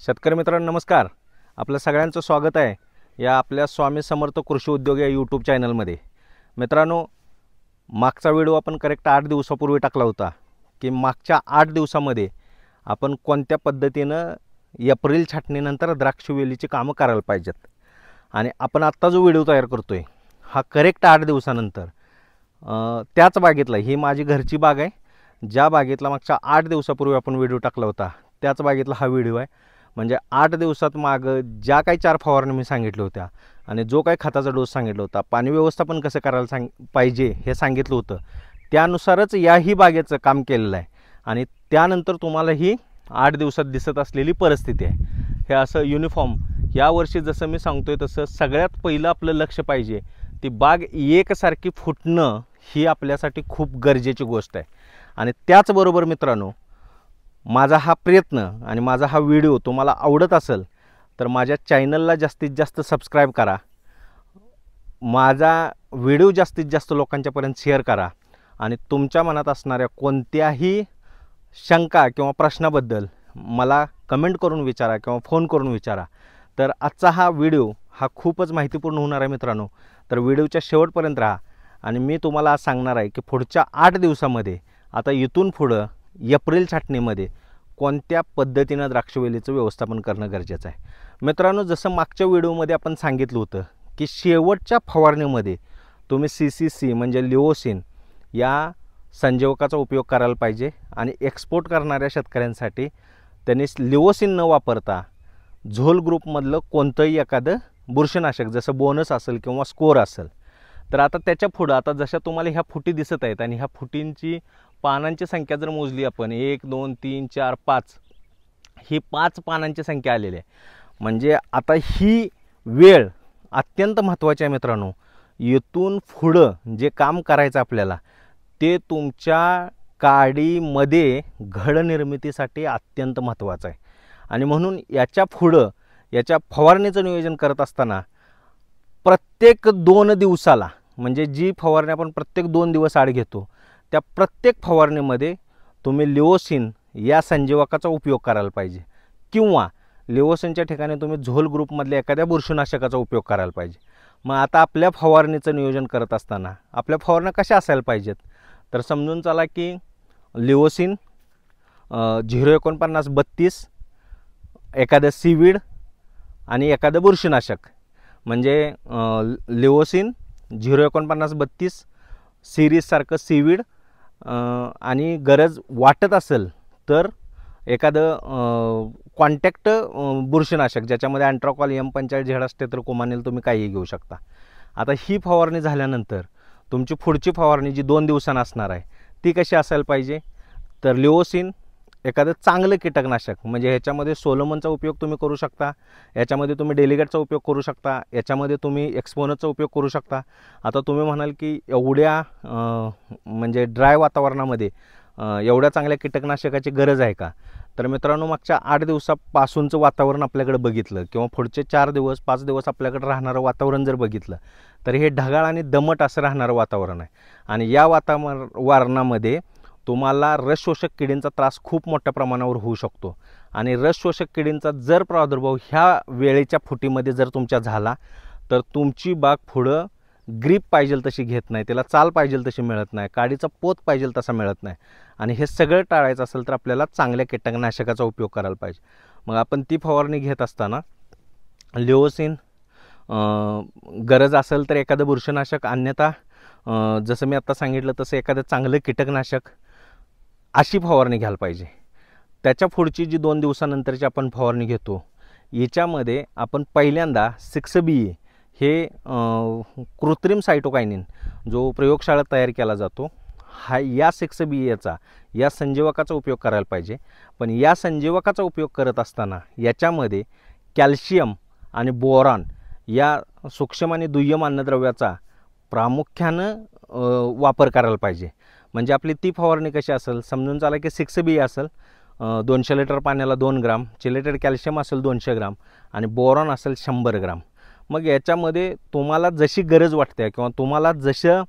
शेतकरी मित्रांनो नमस्कार. आपल्या सगळ्यांचं स्वागत आहे या आपल्या स्वामी समर्थ कृषी उद्योग या यूट्यूब चॅनलमध्ये. मित्रांनो, मागचा व्हिडिओ आपण करेक्ट 8 दिवसापूर्वी टाकला होता की मागच्या 8 दिवसामध्ये आपण कोणत्या पद्धतीनं एप्रिल छाटणीनंतर द्राक्ष वेलीची कामं करायला पाहिजेत. आणि आपण आत्ता जो व्हिडिओ तयार करतोय हा करेक्ट 8 दिवसानंतर त्याच बागेतला, ही माझी घरची बाग आहे, ज्या बागेतला मागच्या 8 दिवसापूर्वी आपण व्हिडिओ टाकला होता त्याच बागेतला हा व्हिडिओ आहे. म्हणजे 8 दिवसात मागं ज्या काही 4 फवारणी मी सांगितल्या होत्या आणि जो काही खताचा डोस सांगितला होता, पाणी व्यवस्थापन कसं करायला पाहिजे हे सांगितलं होतं, त्यानुसारच याही बागेचं काम केलेलं आहे. आणि त्यानंतर तुम्हाला ही 8 दिवसात दिसत असलेली परिस्थिती आहे. हे असं युनिफॉर्म यावर्षी जसं मी सांगतोय तसं सगळ्यात पहिलं आपलं लक्ष पाहिजे ती बाग एकसारखी फुटणं ही आपल्यासाठी खूप गरजेची गोष्ट आहे. आणि त्याचबरोबर मित्रांनो, माझा हा प्रयत्न आणि माझा हा व्हिडिओ तुम्हाला आवडत असेल तर माझ्या चॅनलला जास्तीत जास्त सबस्क्राईब करा, माझा व्हिडिओ जास्तीत जास्त लोकांच्यापर्यंत शेअर करा आणि तुमच्या मनात असणाऱ्या कोणत्याही शंका किंवा प्रश्नाबद्दल मला कमेंट करून विचारा किंवा फोन करून विचारा. तर आजचा हा व्हिडिओ हा खूपच माहितीपूर्ण होणार आहे मित्रांनो. तर व्हिडिओच्या शेवटपर्यंत राहा आणि मी तुम्हाला आज सांगणार आहे की पुढच्या 8 दिवसामध्ये आता इथून पुढं एप्रिल छाटणीमध्ये कोणत्या पद्धतीनं द्राक्षवेलीचं व्यवस्थापन करणं गरजेचं आहे. मित्रांनो, जसं मागच्या व्हिडिओमध्ये आपण सांगितलं होतं की शेवटच्या फवारणीमध्ये तुम्ही CCC म्हणजे लिओसिन या संजीवकाचा उपयोग करायला पाहिजे. आणि एक्सपोर्ट करणाऱ्या शेतकऱ्यांसाठी त्यांनी लिओसिन न वापरता झोल ग्रुपमधलं कोणतंही एखादं बुरशीनाशक जसं बोनस असेल किंवा स्कोर असेल तर आता त्याच्या पुढं आता जशा तुम्हाला ह्या फुटी दिसत आहेत आणि ह्या फुटींची पानांची संख्या जर मोजली आपण 1 2 3 4 5 ही 5 पानांची संख्या आलेली आहे. म्हणजे आता ही वेळ अत्यंत महत्त्वाची आहे मित्रांनो. इथून पुढं जे काम करायचं आपल्याला ते तुमच्या काडीमध्ये घड निर्मितीसाठी अत्यंत महत्त्वाचं आहे. आणि म्हणून याच्या पुढं याच्या फवारणीचं नियोजन करत असताना प्रत्येक 2 दिवसाला म्हणजे जी फवारणी आपण प्रत्येक 2 दिवस आड घेतो त्या प्रत्येक फवारणीमध्ये तुम्ही लिओसिन या संजीवकाचा उपयोग करायला पाहिजे किंवा लिओसिनच्या ठिकाणी तुम्ही झोल ग्रुपमधल्या एखाद्या बुरशीनाशकाचा उपयोग करायला पाहिजे. मग आता आपल्या फवारणीचं नियोजन करत असताना आपल्या फवारण्या कशा असायला पाहिजेत तर समजून चला की लिओसिन 049-32 एखादं सीवीड आणि एखादं बुरशीनाशक म्हणजे लिओसिन 049-32 सिरीजसारखं सीवीड आणि गरज वाटत असेल तर एखादं कॉन्टॅक्ट बुरशीनाशक ज्याच्यामध्ये अँट्राकॉल M45 झेडास्टेत्र कोमानेल तुम्ही काहीही घेऊ शकता. आता ही फवारणी झाल्यानंतर तुमची पुढची फवारणी जी 2 दिवसांनी असणार आहे ती कशी असायला पाहिजे तर लिओसिन एखादं चांगलं कीटकनाशक म्हणजे ह्याच्यामध्ये सोलोमनचा उपयोग तुम्ही करू शकता, याच्यामध्ये तुम्ही डेलिगेटचा उपयोग करू शकता, याच्यामध्ये तुम्ही एक्सपोनसचा उपयोग करू शकता. आता तुम्ही म्हणाल की एवढ्या म्हणजे ड्राय वातावरणामध्ये एवढ्या चांगल्या कीटकनाशकाची गरज आहे का तर मित्रांनो, मागच्या 8 दिवसापासूनचं वातावरण आपल्याकडे बघितलं किंवा पुढचे 4 दिवस 5 दिवस आपल्याकडे राहणारं वातावरण जर बघितलं तर हे ढगाळ आणि दमट असं राहणारं वातावरण आहे. आणि या वातावरणामध्ये तुम्हाला रस शोषक किडींचा त्रास खूप मोठ्या प्रमाणावर होऊ शकतो. आणि रस शोषक किडींचा जर प्रादुर्भाव ह्या वेळेच्या फुटीमध्ये जर तुमच्या झाला तर तुमची बाग पुढं ग्रीप पाहिजे तशी घेत नाही, त्याला चाल पाहिजे तशी मिळत नाही, काडीचा पोत पाहिजे तसा मिळत नाही. आणि हे सगळं टाळायचं असेल तर आपल्याला चांगल्या कीटकनाशकाचा उपयोग करायला पाहिजे. मग आपण ती फवारणी घेत असताना लिओसिन गरज असेल तर एखादं बुरशीनाशक, अन्यथा जसं मी आत्ता सांगितलं तसं एखादं चांगलं कीटकनाशक अशी फवारणी घ्यायला पाहिजे. त्याच्या पुढची जी 2 दिवसानंतरची आपण फवारणी घेतो याच्यामध्ये आपण पहिल्यांदा 6BA हे कृत्रिम सायटोकायनिन जो प्रयोगशाळेत तयार केला जातो हा या 6BAचा या संजीवकाचा उपयोग करायला पाहिजे. पण या संजीवकाचा उपयोग करत असताना याच्यामध्ये कॅल्शियम आणि बोरॉन या सूक्ष्म आणि दुय्यम अन्नद्रव्याचा प्रामुख्यानं वापर करायला पाहिजे. म्हणजे आपली ती फवारणी कशी असेल समजून चला की 6BA असेल 200 लिटर पाण्याला 2 ग्राम, चिलेटेड कॅल्शियम असेल 200 ग्राम आणि बोरॉन असेल 100 ग्राम. मग याच्यामध्ये तुम्हाला जशी गरज वाटते किंवा तुम्हाला जसं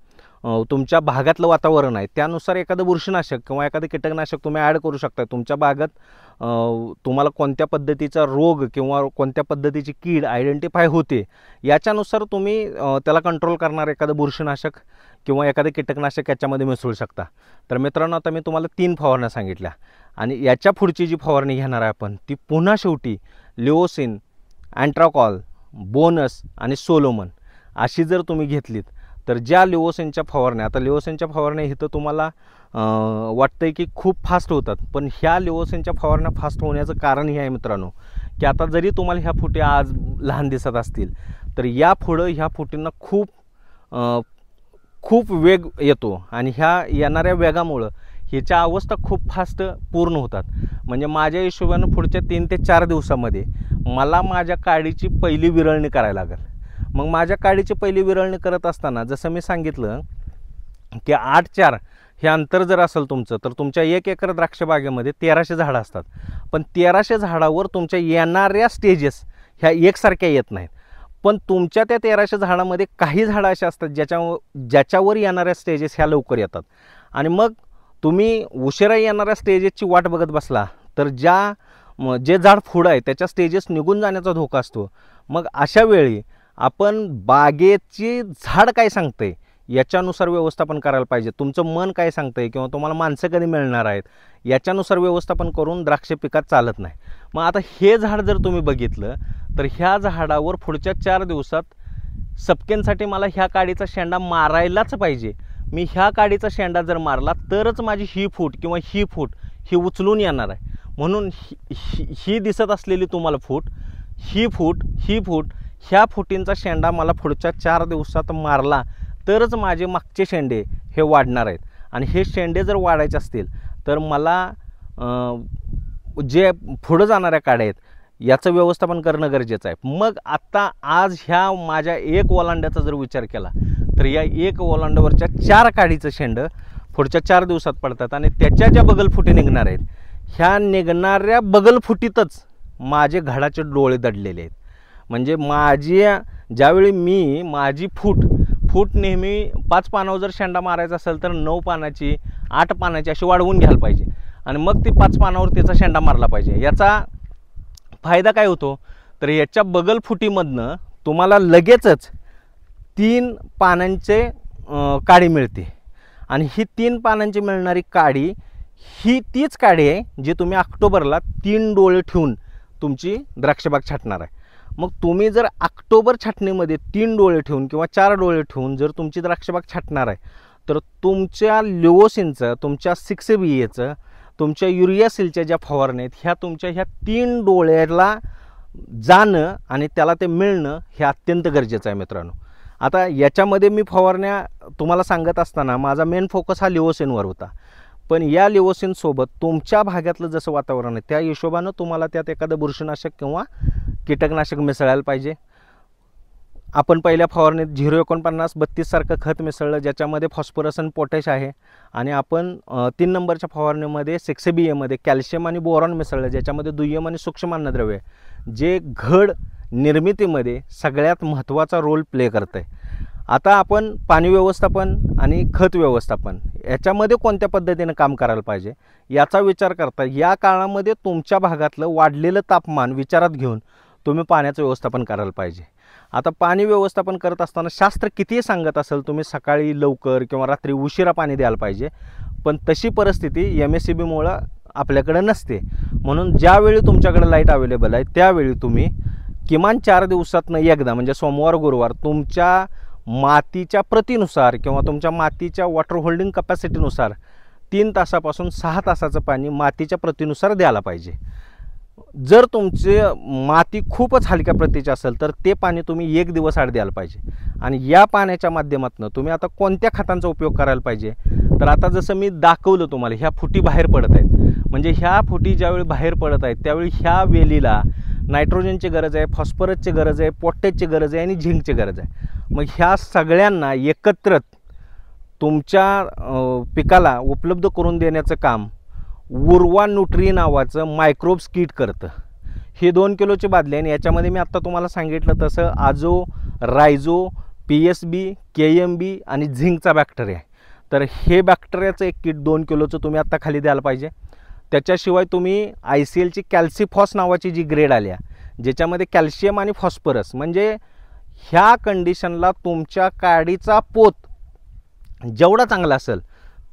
तुमच्या भागातलं वातावरण आहे त्यानुसार एखादं बुरशीनाशक किंवा एखादं कीटकनाशक तुम्ही ॲड करू शकता। तुमच्या भागात तुम्हाला कोणत्या पद्धतीचा रोग किंवा कोणत्या पद्धतीची कीड आयडेंटिफाय होते याच्यानुसार तुम्ही त्याला कंट्रोल करणार एखादं बुरशीनाशक किंवा एखादं कीटकनाशक याच्यामध्ये मिसळू शकता। तर मित्रांनो, आता मी तुम्हाला 3 फवारण्या सांगितल्या आणि याच्या पुढची जी फवारणी घेणार आहे आपण ती पुन्हा शेवटी लिओसिन, अँट्राकॉल, बोनस आणि सोलोमन अशी जर तुम्ही घेतलीत तर ज्या लिओसिनच्या फवारण्या, आता लिओसिनच्या फवारण्या इथं तुम्हाला वाटतंय की खूप फास्ट होतात, पण ह्या लिओसिनच्या फवारण्या फास्ट होण्याचं कारण हे आहे मित्रांनो की आता जरी तुम्हाला ह्या फुटे आज लहान दिसत असतील तर या पुढं ह्या फुटींना खूप वेग येतो आणि ह्या येणाऱ्या वेगामुळं ह्याच्या अवस्था खूप फास्ट पूर्ण होतात। म्हणजे माझ्या हिशोबानं पुढच्या 3 ते 4 दिवसामध्ये मला माझ्या काडीची पहिली विरळणी करायला लागेल। मग माझ्या काडीची पहिली विरळणी करत असताना जसं मी सांगितलं की 8-4 हे अंतर जर असेल तुमचं तर तुमच्या 1 एकर द्राक्ष बागेमध्ये 1300 झाडं असतात, पण 1300 झाडावर तुमच्या येणाऱ्या स्टेजेस ह्या एकसारख्या येत नाहीत। पण तुमच्या त्या 1300 झाडामध्ये काही झाडं अशी असतात ज्याच्यावर येणाऱ्या स्टेजेस ह्या लवकर येतात आणि मग तुम्ही उशिरा येणाऱ्या स्टेजेसची वाट बघत बसला तर जे झाड पुढं आहे त्याच्या स्टेजेस निघून जाण्याचा धोका असतो। मग अशा वेळी आपण बागेची झाड काय सांगते याच्यानुसार व्यवस्थापन करायला पाहिजे। तुमचं मन काय सांगतंय किंवा तुम्हाला माणसं कधी मिळणार आहेत याच्यानुसार व्यवस्थापन करून द्राक्ष पिकात चालत नाही। मग आता हे झाड जर तुम्ही बघितलं तर ह्या झाडावर पुढच्या 4 दिवसात सपकेंसाठी मला ह्या काडीचा शेंडा मारायलाच पाहिजे। मी ह्या काडीचा शेंडा जर मारला तरच माझी ही फूट किंवा ही फूट ही उचलून येणार आहे। म्हणून ही दिसत असलेली तुम्हाला फूट, ही फूट ह्या फुटींचा शेंडा मला पुढच्या 4 दिवसात मारला तरच माझे मागचे शेंडे हे वाढणार आहेत आणि हे शेंडे जर वाढायचे असतील तर मला जे पुढं जाणाऱ्या काड्या आहेत याचं व्यवस्थापन करणं गरजेचं आहे। मग आता आज ह्या माझ्या 1 ओलांड्याचा जर विचार केला तर या 1 ओलांड्यावरच्या 4 काडीचं शेंड पुढच्या 4 दिवसात पडतात आणि त्याच्या ज्या बगलफुटी निघणार आहेत ह्या निघणाऱ्या बगलफुटीतच माझे घडाचे डोळे दडलेले आहेत। म्हणजे ज्यावेळी मी माझी फूट नेहमी 5 पानावर जर शेंडा मारायचा असेल तर 9 पानाची 8 पानाची अशी वाढवून घ्यायला पाहिजे आणि मग ती 5 पानावर त्याचा शेंडा मारला पाहिजे। याचा फायदा काय होतो तर याच्या बगलफुटीमधनं तुम्हाला लगेचच 3 पानांचे काडी मिळते आणि ही 3 पानांची मिळणारी काडी ही तीच काडी आहे जी तुम्ही ऑक्टोबरला 3 डोळे ठेवून तुमची द्राक्षबाग छाटणार आहे। मग तुम्ही जर ऑक्टोबर छाटणीमध्ये 3 डोळे ठेवून किंवा 4 डोळे ठेवून जर तुमची द्राक्षबाग छाटणार आहे तर तुमच्या लिओसिनचं, तुमच्या 6BAचं, तुमच्या युरियासिलच्या ज्या फवारण्या आहेत ह्या तुमच्या ह्या 3 डोळ्याला जाणं आणि त्याला ते मिळणं हे अत्यंत गरजेचं आहे मित्रांनो। आता याच्यामध्ये मी फवारण्या तुम्हाला सांगत असताना माझा मेन फोकस हा लिओसिनवर होता, पण या लिओसिनसोबत तुमच्या भागातलं जसं वातावरण आहे त्या हिशोबानं तुम्हाला त्यात एखादं बुरशीनाशक किंवा कीटकनाशक मिसळायला पाहिजे। आपण पहिल्या फवारणीत 049-32 सारखं खत मिसळलं ज्याच्यामध्ये फॉस्फरस आणि पोटॅश आहे आणि आपण 3 नंबरच्या फवारणीमध्ये 6BAमध्ये कॅल्शियम आणि बोरॉन मिसळलं ज्याच्यामध्ये दुय्यम आणि सूक्ष्म अन्नद्रव्य जे घड निर्मितीमध्ये सगळ्यात महत्त्वाचा रोल प्ले करतं आहे। आता आपण पाणी व्यवस्थापन आणि खत व्यवस्थापन याच्यामध्ये कोणत्या पद्धतीने काम करायला पाहिजे याचा विचार करता या काळामध्ये तुमच्या भागातलं वाढलेलं तापमान विचारात घेऊन तुम्ही पाण्याचं व्यवस्थापन करायला पाहिजे। आता पाणी व्यवस्थापन करत असताना शास्त्र कितीही सांगत असेल तुम्ही सकाळी लवकर किंवा रात्री उशिरा पाणी द्यायला पाहिजे, पण तशी परिस्थिती MSCBमुळे आपल्याकडे नसते। म्हणून ज्यावेळी तुमच्याकडे लाईट अवेलेबल आहे त्यावेळी तुम्ही किमान 4 दिवसातनं एकदा म्हणजे सोमवार गुरुवार तुमच्या मातीच्या प्रतीनुसार किंवा तुमच्या मातीच्या वॉटर होल्डिंग कपॅसिटीनुसार 3 तासापासून 6 तासाचं पाणी मातीच्या प्रतीनुसार द्यायला पाहिजे। जर तुमची माती खूपच हलक्या प्रतीची असेल तर ते पाणी तुम्ही 1 दिवस आड द्यायला पाहिजे। आणि या पाण्याच्या माध्यमातून तुम्ही आता कोणत्या खतांचा उपयोग करायला पाहिजे तर आता जसं मी दाखवलं तुम्हाला ह्या फुटी बाहेर पडत आहेत, म्हणजे ह्या फुटी ज्यावेळी बाहेर पडत आहेत त्यावेळी ह्या वेलीला नायट्रोजनची गरज आहे, फॉस्फरसची गरज आहे, पोटॅशची गरज आहे आणि झिंकची गरज आहे। मग ह्या सगळ्यांना एकत्रित तुमच्या पिकाला उपलब्ध करून देण्याचं काम उर्वा न्यूट्री नावाचं मायक्रोब्स किट करतं। ही 2 किलोची बादली आणि याच्यामध्ये मी आत्ता तुम्हाला सांगितलं तसं आजो, रायझो, PSB, KMB आणि झिंकचा बॅक्टेरिया आहे. तर हे बॅक्टेरियाचं एक किट 2 किलोचं तुम्ही आत्ता खाली द्यायला पाहिजे. त्याच्याशिवाय तुम्ही ICLची कॅल्सिफॉस नावाची जी ग्रेड आली आहे ज्याच्यामध्ये कॅल्शियम आणि फॉस्फरस, म्हणजे ह्या कंडिशनला तुमच्या काडीचा पोत जेवढा चांगला असेल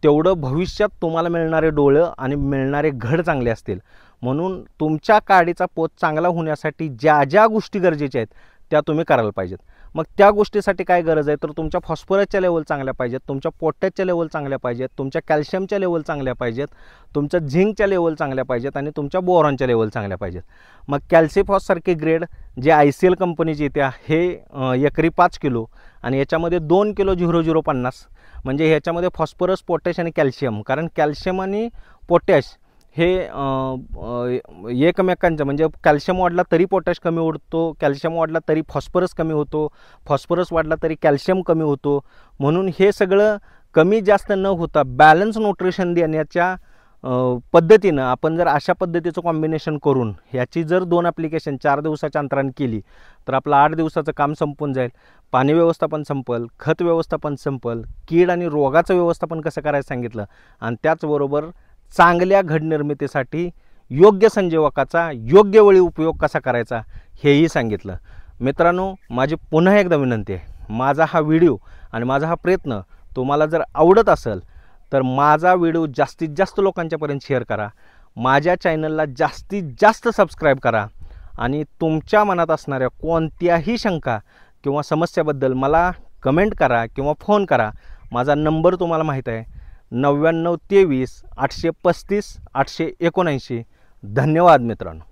तेवढं भविष्यात तुम्हाला मिळणारे डोळं आणि मिळणारे घड चांगले असतील. म्हणून तुमच्या काडीचा पोत चांगला होण्यासाठी ज्या ज्या गोष्टी गरजेच्या आहेत त्या तुम्ही करायला पाहिजेत. मग त्या गोष्टीसाठी काय गरज आहे तर तुमच्या फॉस्फरसच्या लेवल चांगल्या पाहिजेत, तुमच्या पोटॅशच्या लेवल चांगल्या पाहिजेत, तुमच्या कॅल्शियमच्या लेवल चांगल्या पाहिजेत, तुमच्या झिंकच्या लेवल चांगल्या पाहिजेत आणि तुमच्या बोरॉनच्या लेवल चांगल्या पाहिजेत. मग कॅल्सिफॉससारखे ग्रेड जे ICL कंपनीचे येत्या हे एकरी 5 किलो आणि याच्यामध्ये 2 किलो 0050, म्हणजे ह्याच्यामध्ये फॉस्फरस, पोटॅश आणि कॅल्शियम, कारण कॅल्शियम आणि पोटॅश हे एकमेकांचं, म्हणजे कॅल्शियम वाढला तरी पोटॅश कमी होतो, कॅल्शियम वाढला तरी फॉस्फरस कमी होतो, फॉस्फरस वाढला तरी कॅल्शियम कमी होतो. म्हणून हे सगळं कमी जास्त न होता बॅलन्स न्यूट्रिशन देण्याच्या पद्धतीनं आपण जर अशा पद्धतीचं कॉम्बिनेशन करून ह्याची जर 2 ॲप्लिकेशन 4 दिवसाच्या अंतराने केली तर आपलं 8 दिवसाचं काम संपून जाईल. पाणी व्यवस्थापन संपल, खत व्यवस्थापन संपल, कीड आणि रोगाचं व्यवस्थापन कसं करायचं सांगितलं आणि त्याचबरोबर चांगल्या घड निर्मितीसाठी योग्य संजीवकाचा योग्य वेळी उपयोग कसा करायचा हेही सांगितलं. मित्रांनो, माझी पुन्हा एकदा विनंती आहे, माझा हा व्हिडिओ आणि माझा हा प्रयत्न तुम्हाला जर आवडत असेल तर माझा व्हिडिओ जास्तीत जास्त लोकांच्यापर्यंत शेअर करा, माझ्या चॅनलला जास्तीत जास्त सबस्क्राईब करा आणि तुमच्या मनात असणाऱ्या कोणत्याही शंका किंवा समस्याबद्दल मला कमेंट करा किंवा फोन करा. माझा नंबर तुम्हाला माहीत आहे, 9923 835 879. धन्यवाद मित्रांनो.